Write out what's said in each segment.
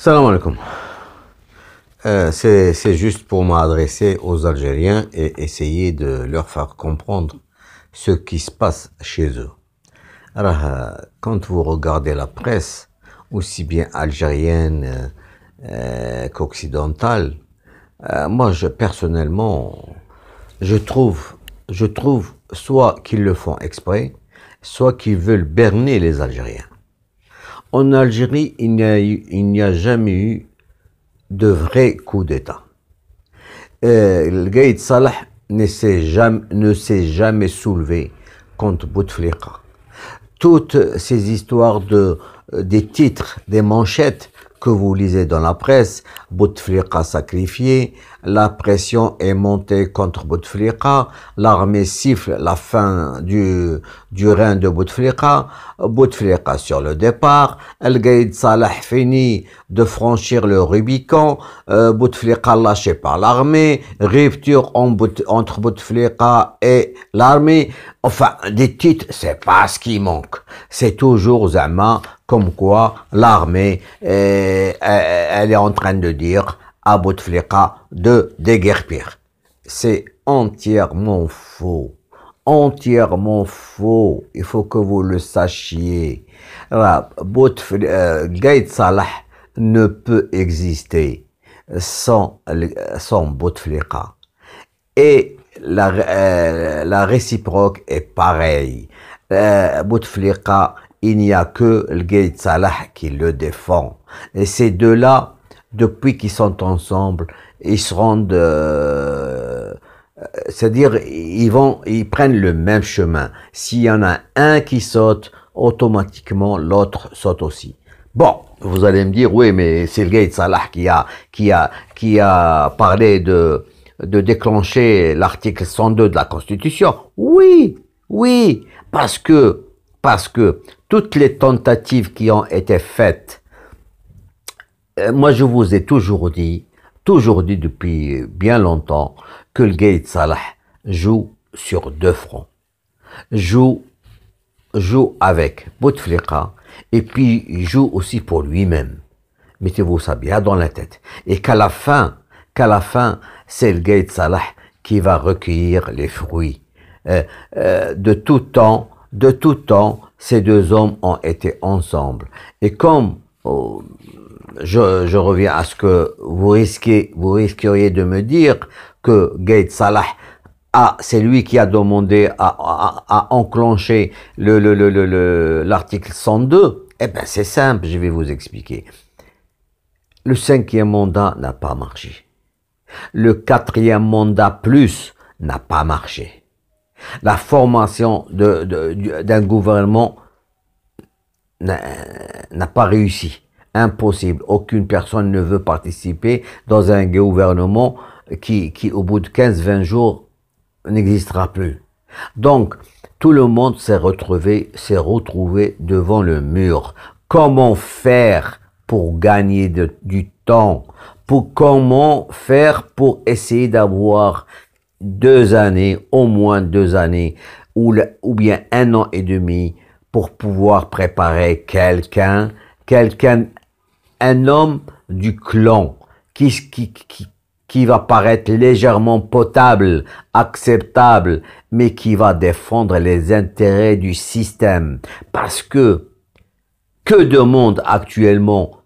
Salam alaikum. C'est juste pour m'adresser aux Algériens et essayer de leur faire comprendre ce qui se passe chez eux. Alors, quand vous regardez la presse, aussi bien algérienne qu'occidentale, moi, personnellement, je trouve soit qu'ils le font exprès, soit qu'ils veulent berner les Algériens. En Algérie, il n'y a jamais eu de vrai coup d'État. Le Gaïd Salah ne s'est jamais soulevé contre Bouteflika. Toutes ces histoires des titres, des manchettes que vous lisez dans la presse, Bouteflika sacrifié, la pression est montée contre Bouteflika, l'armée siffle la fin du règne de Bouteflika, Bouteflika sur le départ, El Gaïd Salah finit de franchir le Rubicon, Bouteflika lâché par l'armée, rupture entre Bouteflika et l'armée. Enfin, des titres, c'est pas ce qui manque. C'est toujours Zama, comme quoi l'armée, elle est en train de dire à Bouteflika de déguerpir. C'est entièrement faux. Entièrement faux. Il faut que vous le sachiez. Gaïd Salah ne peut exister sans Bouteflika. Et la réciproque est pareille. Bouteflika, il n'y a que le Gaïd Salah qui le défend. Et ces deux-là, depuis qu'ils sont ensemble, ils se rendent, c'est-à-dire, ils prennent le même chemin. S'il y en a un qui saute, automatiquement, l'autre saute aussi. Bon, vous allez me dire, oui, mais c'est le Gaïd Salah qui a parlé de déclencher l'article 102 de la Constitution. Oui, parce que toutes les tentatives qui ont été faites, moi je vous ai toujours dit depuis bien longtemps que le Gaïd Salah joue sur deux fronts. Joue avec Bouteflika et puis il joue aussi pour lui-même. Mettez-vous ça bien dans la tête. Et qu'à la fin, c'est le Gaïd Salah qui va recueillir les fruits. De tout temps, ces deux hommes ont été ensemble. Et comme je reviens à ce que vous risqueriez de me dire que Gaïd Salah, c'est lui qui a demandé à enclencher l'article 102. Eh ben c'est simple, je vais vous expliquer. Le 5e mandat n'a pas marché. Le 4e mandat plus n'a pas marché. La formation d'un gouvernement n'a pas réussi. Impossible. Aucune personne ne veut participer dans un gouvernement qui au bout de 15-20 jours, n'existera plus. Donc, tout le monde s'est retrouvé devant le mur. Comment faire pour gagner du temps? Comment faire pour essayer d'avoir 2 années, au moins 2 années, ou bien 1 an et demi, pour pouvoir préparer un homme du clan, qui va paraître légèrement potable, acceptable, mais qui va défendre les intérêts du système. Parce que demandent actuellement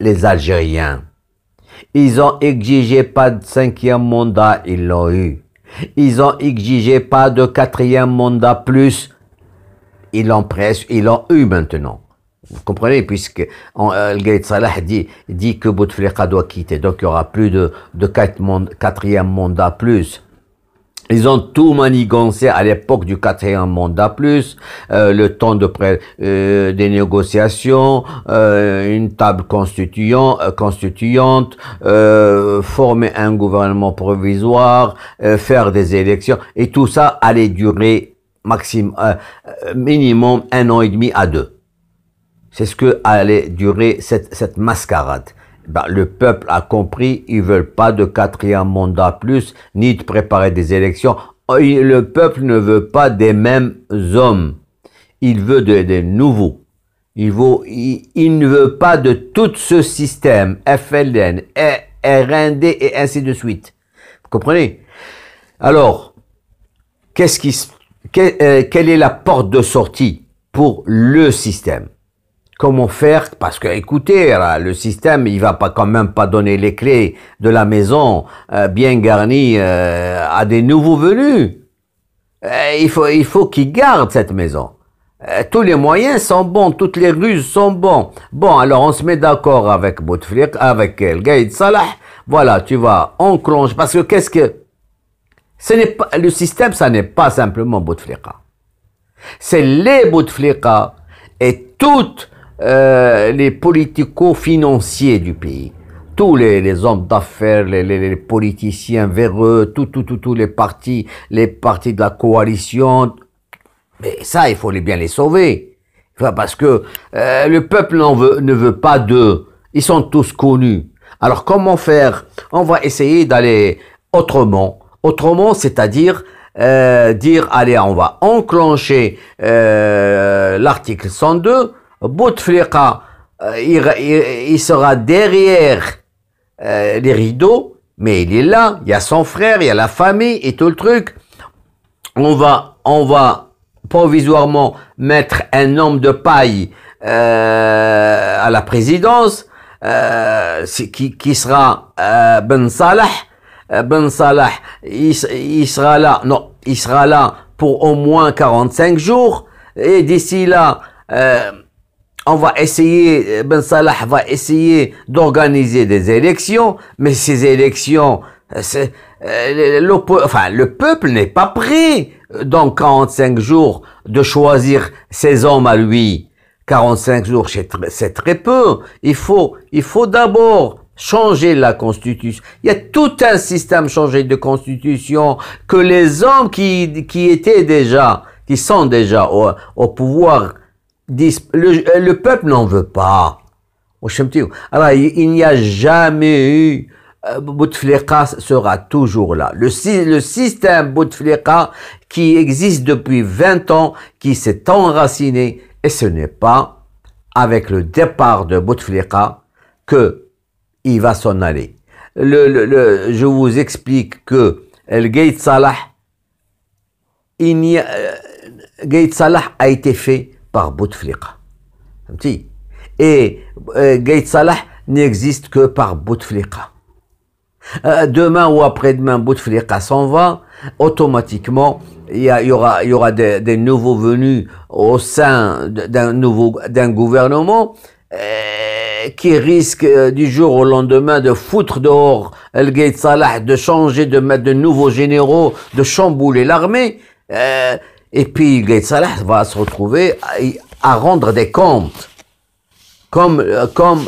les Algériens? Ils ont exigé pas de 5e mandat, ils l'ont eu. Ils ont exigé pas de 4e mandat plus, ils l'ont eu maintenant. Vous comprenez, puisque le Gaïd Salah dit que Bouteflika doit quitter, donc il n'y aura plus de 4e mandat plus. Ils ont tout manigancé à l'époque du 4e mandat plus, le temps des négociations, une table constituante, former un gouvernement provisoire, faire des élections, et tout ça allait durer minimum 1 an et demi à 2. C'est ce que allait durer cette mascarade. Le peuple a compris, ils veulent pas de 4e mandat plus, ni de préparer des élections. Le peuple ne veut pas des mêmes hommes. Il veut des nouveaux. il ne veut pas de tout ce système, FLN, RND et ainsi de suite. Vous comprenez? Alors, quelle est la porte de sortie pour le système? Comment faire? Parce que, écoutez, là, le système, il va pas quand même pas donner les clés de la maison bien garnie à des nouveaux venus. Il faut qu'ils gardent cette maison. Tous les moyens sont bons, toutes les ruses sont bons. Bon, alors on se met d'accord avec Bouteflika, avec El Gaïd Salah. Voilà, tu vas enclencher. Parce que ce n'est pas, le système, ça n'est pas simplement Bouteflika. C'est les Bouteflika et toutes les politico-financiers du pays. Tous les hommes d'affaires, les politiciens véreux, tous les partis de la coalition. Mais ça, il faut bien les sauver. Enfin, parce que le peuple ne veut pas d'eux. Ils sont tous connus. Alors, comment faire? On va essayer d'aller autrement. Autrement, c'est-à-dire dire, allez, on va enclencher l'article 102. Bouteflika, il sera derrière les rideaux, mais il est là. Il y a son frère, il y a la famille et tout le truc. On va provisoirement mettre un homme de paille à la présidence, qui sera Ben Salah. Ben Salah, il sera là. Non, il sera là pour au moins 45 jours. Et d'ici là, Ben Salah va essayer d'organiser des élections, mais ces élections, le peuple n'est pas prêt dans 45 jours de choisir ses hommes à lui. 45 jours, c'est très peu. Il faut d'abord changer la constitution. Il y a tout un système changé de constitution que les hommes qui sont déjà au pouvoir disent, le peuple n'en veut pas. Alors, il n'y a jamais eu Bouteflika sera toujours là. Le système Bouteflika qui existe depuis 20 ans, qui s'est enraciné, et ce n'est pas avec le départ de Bouteflika que il va s'en aller. Je vous explique que El Gaïd Salah, Gaïd Salah a été fait par Bouteflika. Et Gaïd Salah n'existe que par Bouteflika. Demain ou après-demain, Bouteflika s'en va, automatiquement, il y aura des nouveaux venus au sein d'un gouvernement qui risque du jour au lendemain de foutre dehors El Gaïd Salah, de changer, de mettre de nouveaux généraux, de chambouler l'armée, et puis Gaïd Salah va se retrouver à rendre des comptes. Comme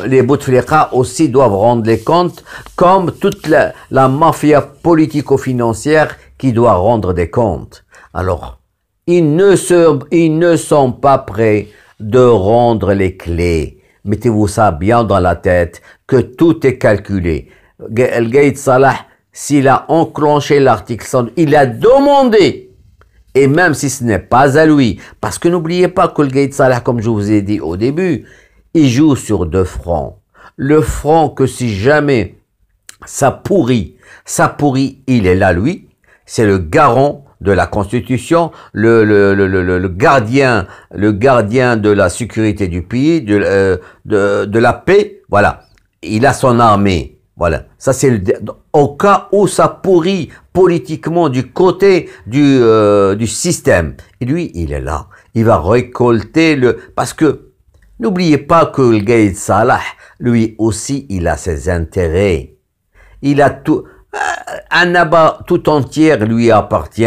les Bouteflika aussi doivent rendre les comptes, comme toute la mafia politico-financière qui doit rendre des comptes. Alors, ils ne sont pas prêts de rendre les clés. Mettez-vous ça bien dans la tête, que tout est calculé. El Gaïd Salah, s'il a enclenché l'article 100, il a demandé, et même si ce n'est pas à lui, parce que n'oubliez pas que le Gaïd Salah, comme je vous ai dit au début, il joue sur 2 fronts. Le front que si jamais ça pourrit, il est là, lui. C'est le garant de la Constitution, le gardien de la sécurité du pays, de la paix. Voilà. Il a son armée. Voilà. Ça, c'est au cas où ça pourrit politiquement du côté du système. Et lui, il est là. Il va récolter parce que n'oubliez pas que le Gaïd Salah, lui aussi, il a ses intérêts. Il a tout, Annaba tout entière lui appartient.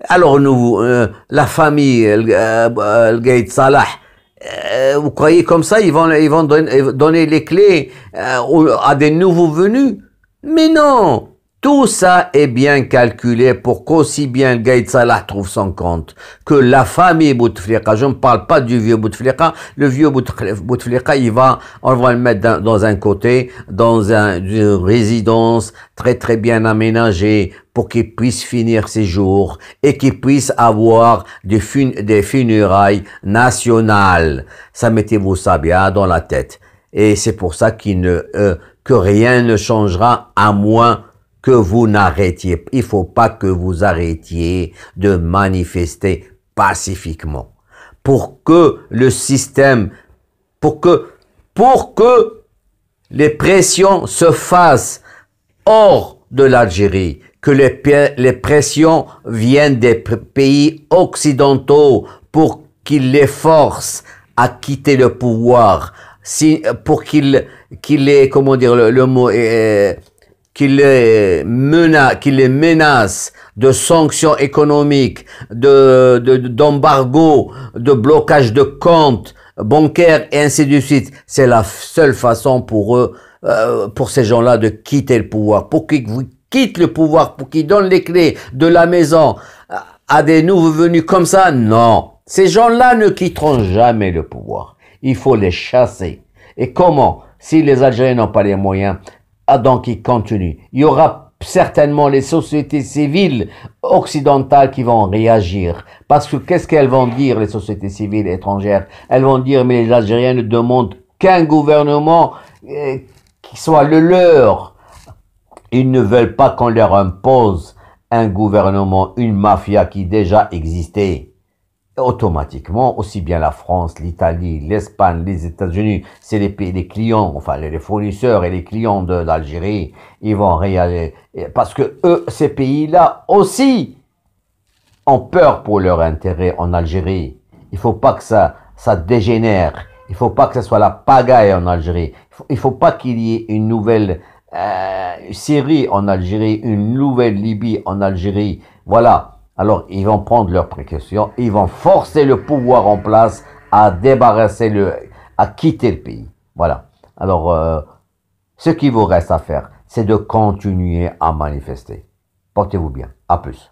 Alors la famille, le Gaïd Salah, vous croyez comme ça, ils vont donner les clés à des nouveaux venus? Mais non! Tout ça est bien calculé pour qu'aussi bien le Gaïd Salah trouve son compte, que la famille Bouteflika, je ne parle pas du vieux Bouteflika, le vieux Bouteflika, on va le mettre dans un côté, dans une résidence très bien aménagée pour qu'il puisse finir ses jours et qu'il puisse avoir des funérailles nationales. Ça, mettez-vous ça bien dans la tête. Et c'est pour ça que rien ne changera à moins que vous n'arrêtiez. Il faut pas que vous arrêtiez de manifester pacifiquement. Pour que le système, pour que les pressions se fassent hors de l'Algérie, que les pressions viennent des pays occidentaux pour qu'ils les forcent à quitter le pouvoir, pour qu'ils les, comment dire le mot, qui les menace de sanctions économiques, d'embargo, de blocage de comptes bancaires et ainsi de suite. C'est la seule façon pour eux, pour ces gens-là de quitter le pouvoir. Pour qu'ils quittent le pouvoir, pour qu'ils donnent les clés de la maison à des nouveaux venus comme ça, non. Ces gens-là ne quitteront jamais le pouvoir. Il faut les chasser. Et comment? Si les Algériens n'ont pas les moyens, donc ils continuent. Il y aura certainement les sociétés civiles occidentales qui vont réagir. Parce que qu'est-ce qu'elles vont dire, les sociétés civiles étrangères? Elles vont dire, mais les Algériens ne demandent qu'un gouvernement qui soit le leur. Ils ne veulent pas qu'on leur impose un gouvernement, une mafia qui déjà existait. Automatiquement, aussi bien la France, l'Italie, l'Espagne, les États-Unis, c'est les clients, enfin les fournisseurs et les clients d'Algérie, ils vont réagir. Parce que eux, ces pays-là aussi ont peur pour leur intérêt en Algérie. Il faut pas que ça dégénère. Il faut pas que ce soit la pagaille en Algérie. Il faut pas qu'il y ait une nouvelle Syrie en Algérie, une nouvelle Libye en Algérie. Voilà. Alors, ils vont prendre leurs précautions, ils vont forcer le pouvoir en place à à quitter le pays. Voilà. Alors, ce qui vous reste à faire, c'est de continuer à manifester. Portez-vous bien. À plus.